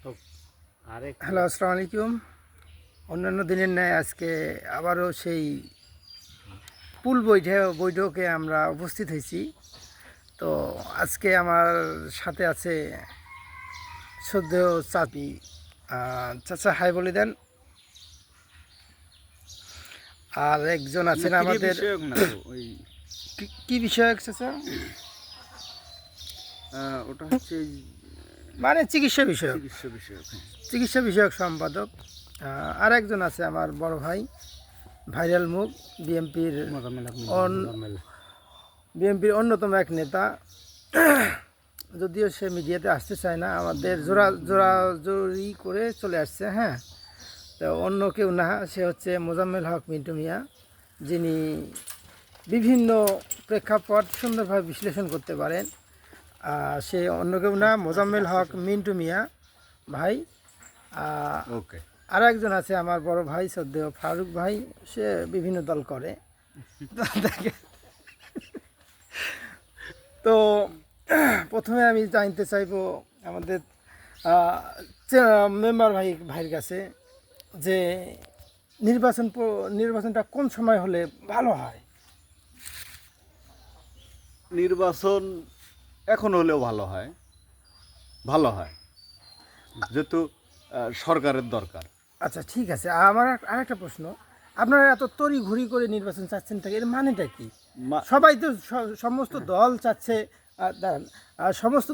হোক। আরেক হ্যালো, আসসালামু আলাইকুম। অন্যান্য দিনের ন্যায় আজকে আবারও সেই পুল বৈঠকে আমরা উপস্থিত হয়েছি। তো আজকে আমার সাথে আছে শ্রদ্ধেয় চাচি। চাচা হাই বলে দেন। আর একজন আছেন ক্রীড়া আমাদের। বিষয়ক না তো ওই কি বিষয়ক চাচা? ওটা হচ্ছে মানে চিকিৎসা বিষয়ক। চিকিৎসা বিষয়ক। চিকিৎসা বিষয়ক সম্পাদক। আর একজন আছে আমার বড় ভাই, ভাইরাল মুখ, বিএনপির বিএনপির অন্যতম এক নেতা। যদিও সে মিডিয়াতে আসতে চায় না, আমাদের জোরাজোরি করে চলে আসছে। হ্যাঁ, তো অন্য কেউ না, সে হচ্ছে মোজাম্মেল হক মিন্টু মিয়া, যিনি বিভিন্ন প্রেক্ষাপট সুন্দরভাবে বিশ্লেষণ করতে পারেন। সে অন্য কেউ না, মোজাম্মেল হক মিন্টু মিয়া ভাই। ওকে। আর একজন আছে আমার বড় ভাই শ্রদ্ধেয় ফারুক ভাই, সে বিভিন্ন দল করে। তো প্রথমে আমি জানতে চাইবো আমাদের মেম্বার ভাইয়ের কাছে যে নির্বাচনটা কোন সময় হলে ভালো হয়? নির্বাচন এখন হলেও ভালো হয়, যেহেতু সরকারের দরকার। আচ্ছা, ঠিক আছে। আমার আরেকটা প্রশ্ন, আপনারা এত তড়ি ঘুরি করে নির্বাচন চাচ্ছেন, এর মানেটা কি? সবাই তো সমস্ত দল চাচ্ছে, দাঁড়ান, সমস্ত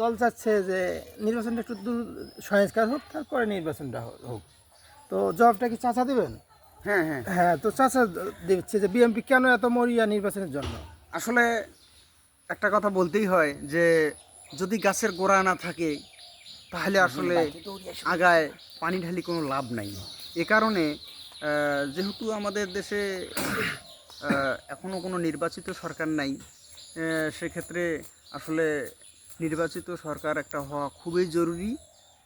দল চাচ্ছে যে নির্বাচনটা একটু দূর সংস্কার হোক, তারপরে নির্বাচনটা হোক। তো জবাবটা কি চাচা দেবেন? হ্যাঁ হ্যাঁ, হ্যাঁ, তো চাচা দিচ্ছে যে বিএনপি কেন এত মরিয়া নির্বাচনের জন্য? আসলে একটা কথা বলতেই হয় যে যদি গাছের গোড়া না থাকে তাহলে আসলে আগায় পানি ঢালি কোনো লাভ নাই। এ কারণে যেহেতু আমাদের দেশে এখনও কোনো নির্বাচিত সরকার নাই, সেক্ষেত্রে আসলে নির্বাচিত সরকার একটা হওয়া খুবই জরুরি।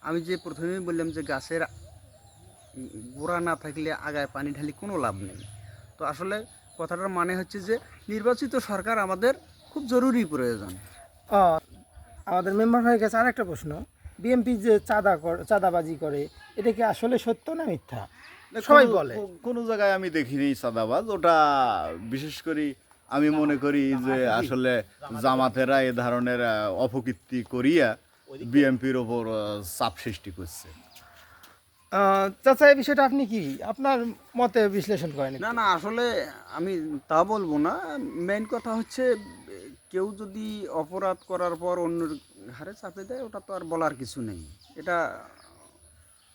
আমি যে প্রথমেই বললাম যে গাছের গোড়া না থাকলে আগায় পানি ঢালি কোনো লাভ নেই। তো আসলে কথাটার মানে হচ্ছে যে নির্বাচিত সরকার আমাদের খুব জরুরি প্রয়োজন। আহ, আমাদের মেম্বার ভাইয়ের কাছে আরেকটা প্রশ্ন, বিএনপি যে চাঁদাবাজি করে, এটা কি আসলে সত্য না মিথ্যা? সবাই বলে। কোনো জায়গায় আমি দেখিনি চাঁদাবাজ। ওটা বিশেষ করে আমি মনে করি যে আসলে জামাতেরা এ ধরনের অপকীর্তি করিয়া বিএনপির ওপর চাপ সৃষ্টি করছে। চাচা, এই বিষয়টা আপনি কি আপনার মতে বিশ্লেষণ করেন? না না, আসলে আমি তা বলবো না। মেইন কথা হচ্ছে কেউ যদি অপরাধ করার পর অন্যের ঘাড়ে চাপে দেয়, ওটা তো আর বলার কিছু নেই। এটা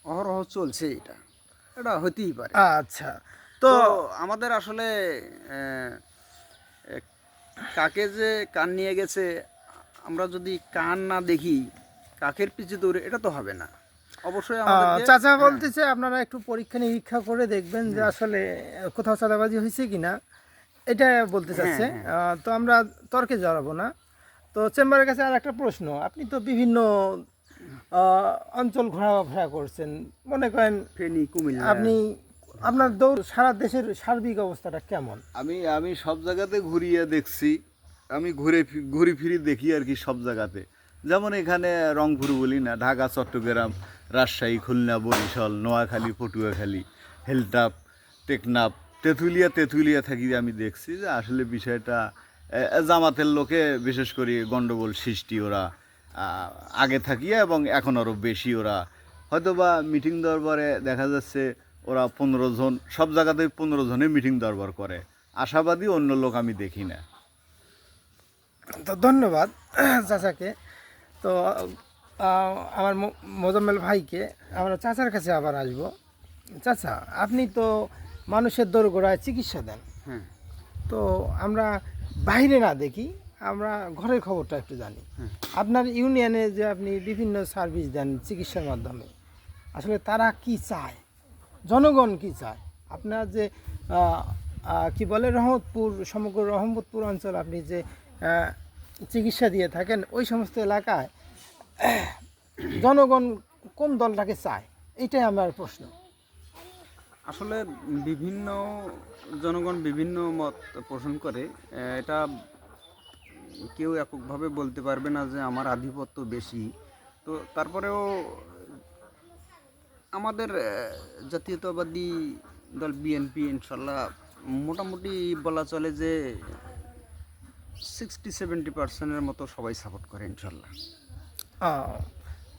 অহরহ চলছে, এটা এটা হতেই পারে। আচ্ছা, তো তো আমাদের আসলে আহ, এ, কাকে যে কান নিয়ে গেছে, আমরা যদি কান না দেখি কাকের পিছে দৌড়ে, এটা তো হবে না। অবশ্যই আমাদেরকে চাচা বলতেছে আপনারা একটু পরীক্ষা নিরীক্ষা করে দেখবেন যে আসলে কোথাও চাঁদাবাজি হয়েছে কিনা, এটা বলতে চাচ্ছে। তো আমরা তর্কে জড়াবো না। তো চেম্বারের কাছে আর একটা প্রশ্ন, আপনি তো বিভিন্ন অঞ্চল ঘোরাফেরা করছেন, মনে করেন ফেনী, কুমিল্লা, আপনি আপনার দৌড় সারা দেশের সার্বিক অবস্থাটা কেমন? আমি সব জায়গাতে ঘুরিয়ে দেখছি। আমি ঘুরি ফিরি দেখি আর কি সব জায়গাতে। যেমন এখানে রংপুর বলি না, ঢাকা, চট্টগ্রাম, রাজশাহী, খুলনা, বরিশাল, নোয়াখালী, পটুয়াখালী, হেলতাপ, টেকনাফ, তেঁতুলিয়া থাকি আমি দেখছি যে আসলে বিষয়টা জামাতের লোকে বিশেষ করে গণ্ডগোল সৃষ্টি ওরা আগে থাকিয়া, এবং এখন আরও বেশি ওরা হয়তোবা মিটিং দরবারে দেখা যাচ্ছে ওরা 15 জন, সব জায়গাতেই 15 জনের মিটিং দরবার করে। আশাবাদী অন্য লোক আমি দেখি না। তো ধন্যবাদ চাচাকে। তো আমার মোজাম্মেল ভাইকে, আমরা চাচার কাছে আবার আসব। চাচা, আপনি তো মানুষের দোরগোড়ায় চিকিৎসা দেন। হ্যাঁ তো আমরা বাইরে না দেখি, আমরা ঘরের খবরটা একটু জানি। আপনার ইউনিয়নে যে আপনি বিভিন্ন সার্ভিস দেন চিকিৎসার মাধ্যমে, আসলে তারা কি চায়, জনগণ কি চায়? আপনার যে কি বলে রহমতপুর, সমগ্র রহমতপুর অঞ্চল আপনি যে চিকিৎসা দিয়ে থাকেন, ওই সমস্ত এলাকায় জনগণ কোন দলটাকে চায়, এইটাই আমার প্রশ্ন। আসলে বিভিন্ন জনগণ বিভিন্ন মত পোষণ করে। এটা কেউ এককভাবে বলতে পারবে না যে আমার আধিপত্য বেশি। তো তারপরেও আমাদের জাতীয়তাবাদী দল বিএনপি ইনশাল্লাহ মোটামুটি বলা চলে যে 60-70% মতো সবাই সাপোর্ট করে ইনশাল্লাহ।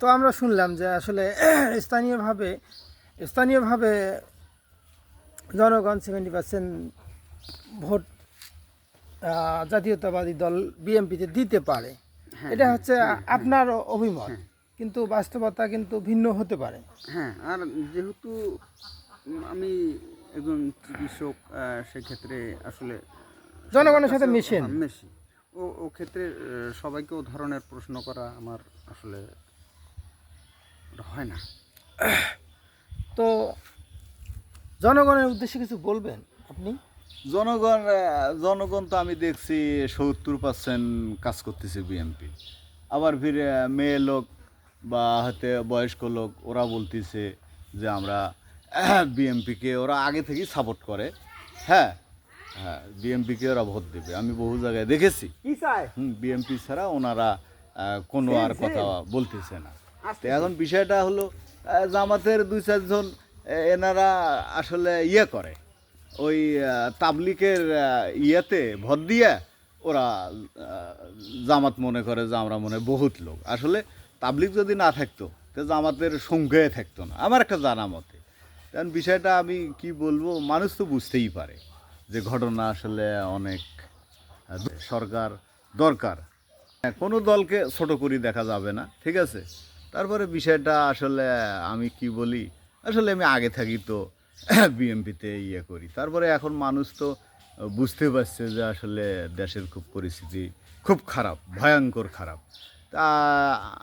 তো আমরা শুনলাম যে আসলে স্থানীয়ভাবে জনগণ 70% ভোট জাতীয়তাবাদী দল বিএনপিতে দিতে পারে, এটা হচ্ছে আপনার অভিমত, কিন্তু বাস্তবতা কিন্তু ভিন্ন হতে পারে। হ্যাঁ, আর যেহেতু আমি একজন চিকিৎসক, সেক্ষেত্রে আসলে জনগণের সাথে মেশেন। মেশি ও ক্ষেত্রে সবাইকে ও ধরনের প্রশ্ন করা আমার আসলে হয় না। তো জনগণের উদ্দেশ্যে কিছু বলবেন আপনি? জনগণ তো আমি দেখছি 70% কাজ করতেছে বিএনপি। আবার ফিরে মেয়ে লোক বা হাতে বয়স্ক লোক ওরা বলতেছে যে আমরা বিএনপিকে ওরা আগে থেকেই সাপোর্ট করে। হ্যাঁ হ্যাঁ, বিএনপিকে ওরা ভোট দেবে, আমি বহু জায়গায় দেখেছি। বিএনপি ছাড়া ওনারা কোনো আর কথা বলতেছে না। তো এখন বিষয়টা হলো জামাতের 2-4 জন এনারা আসলে ইয়ে করে, ওই তাবলিকের ইয়েতে ভোট দিয়ে ওরা জামাত মনে করে যে আমরা মনে বহুত লোক। আসলে তাবলিক যদি না থাকতো তো জামাতের সংখ্যায় থাকতো না আমার একটা জানা মতে। কারণ বিষয়টা আমি কি বলবো, মানুষ তো বুঝতেই পারে যে ঘটনা আসলে অনেক সরকার দরকার, কোনো দলকে ছোট করে দেখা যাবে না, ঠিক আছে। তারপরে বিষয়টা আসলে আমি কি বলি, আসলে আমি আগে থাকি তো বিএনপিতে ইয়ে করি। তারপরে এখন মানুষ তো বুঝতে পারছে যে আসলে দেশের খুব পরিস্থিতি খুব খারাপ, ভয়ঙ্কর খারাপ। তা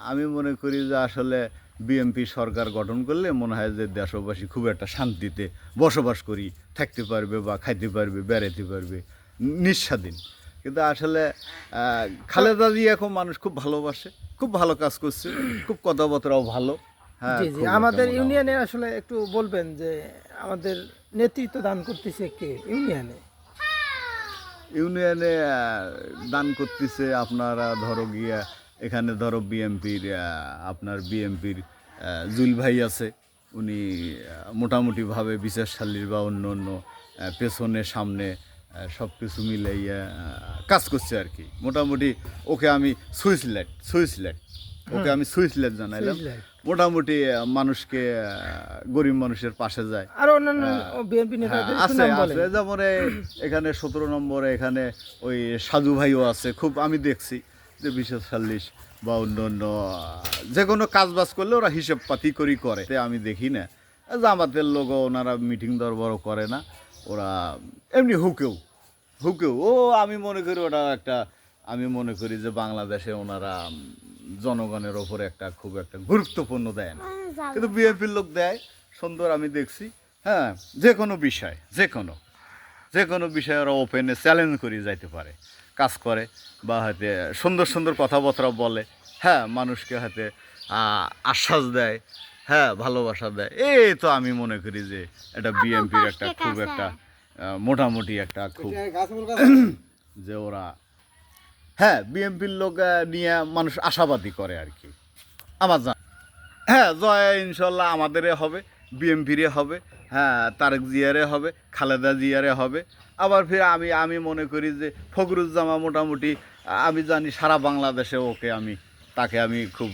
আমি মনে করি যে আসলে বিএনপি সরকার গঠন করলে মনে হয় যে দেশবাসী খুব একটা শান্তিতে বসবাস করি থাকতে পারবে বা খাইতে পারবে, বেড়াতে পারবে নিঃস্বাধীন। কিন্তু আসলে খালেদা জিয়া এখন মানুষ খুব ভালোবাসে, খুব ভালো কাজ করছে, খুব কথাবার্তাও ভালো। হ্যাঁ, জি জি, আমাদের ইউনিয়নে আসলে একটু বলবেন যে আমাদের নেতৃত্ব দান করতেছে কে ইউনিয়নে? ইউনিয়নে দান করতেছে আপনারা ধরো গিয়া এখানে ধরো বিএমপির আপনার বিএমপির জুল ভাই আছে, উনি মোটামুটিভাবে বিচারশালীর বা অন্য অন্য পেছনে সামনে সব কিছু মিলাইয়া কাজ করছে আর কি। মোটামুটি ওকে আমি সুইচলেট ওকে আমি সুইচলেট জানাইলাম। মোটামুটি মানুষকে গরিব মানুষের পাশে যায়। আর অন্যান্য বিএনপি নেতাদের আছে আছে, যেমন এখানে 17 নম্বরে এখানে ওই সাজু ভাইও আছে, খুব আমি দেখছি যে বিচারশালী বা অন্য অন্য যে কোনো কাজ বাজ করলে ওরা হিসেব পাতি করে। আমি দেখি না যে আমাদের লোক ওনারা মিটিং দরবারও করে না, ওরা এমনি হুকেও ও আমি মনে করি ওটা একটা, আমি মনে করি যে বাংলাদেশে ওনারা জনগণের ওপরে একটা খুব একটা গুরুত্বপূর্ণ দেয় না, কিন্তু বিএনপির লোক দেয় সুন্দর আমি দেখছি। হ্যাঁ, যে কোনো বিষয় ওরা ওপেনে চ্যালেঞ্জ করে যাইতে পারে, কাজ করে বা হয়তো সুন্দর সুন্দর কথাবার্তা বলে। হ্যাঁ, মানুষকে হয়তো আশ্বাস দেয়, হ্যাঁ ভালোবাসা দেয়। এই তো আমি মনে করি যে এটা বিএনপির একটা খুব একটা মোটামুটি একটা খুব যে ওরা হ্যাঁ বিএনপির লোক নিয়ে মানুষ আশাবাদী করে আর কি আমার জানা। হ্যাঁ, জয় ইনশাল্লাহ আমাদেরই হবে, বিএনপিরে হবে, হ্যাঁ তারেক জিয়ারে হবে, খালেদা জিয়ারে হবে। আবার ফির আমি মনে করি যে ফখরুজ্জামান মোটামুটি আমি জানি সারা বাংলাদেশে তাকে আমি খুব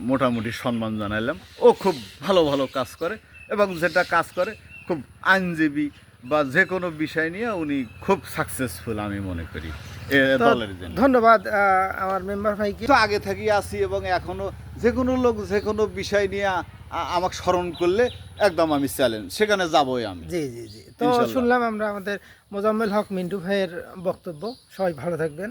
মোটামুটি সম্মান জানাইলাম। ও খুব ভালো ভালো কাজ করে এবং যেটা কাজ করে খুব আইনজীবী বা যে কোনো বিষয় নিয়ে উনি খুব সাকসেসফুল আমি মনে করি দলের জন্য। ধন্যবাদ আমার মেম্বার ভাইকে। তো আগে থেকেই আসি এবং এখনো যে কোনো লোক যে কোনো বিষয় নিয়ে আমাকে স্মরণ করলে একদম আমি চ্যালেঞ্জ সেখানে যাবই আমি। জি জি জি, তো শুনলাম আমরা আমাদের মোজাম্মেল হক মিন্টু ভাইয়ের বক্তব্য। সবাই ভালো থাকবেন।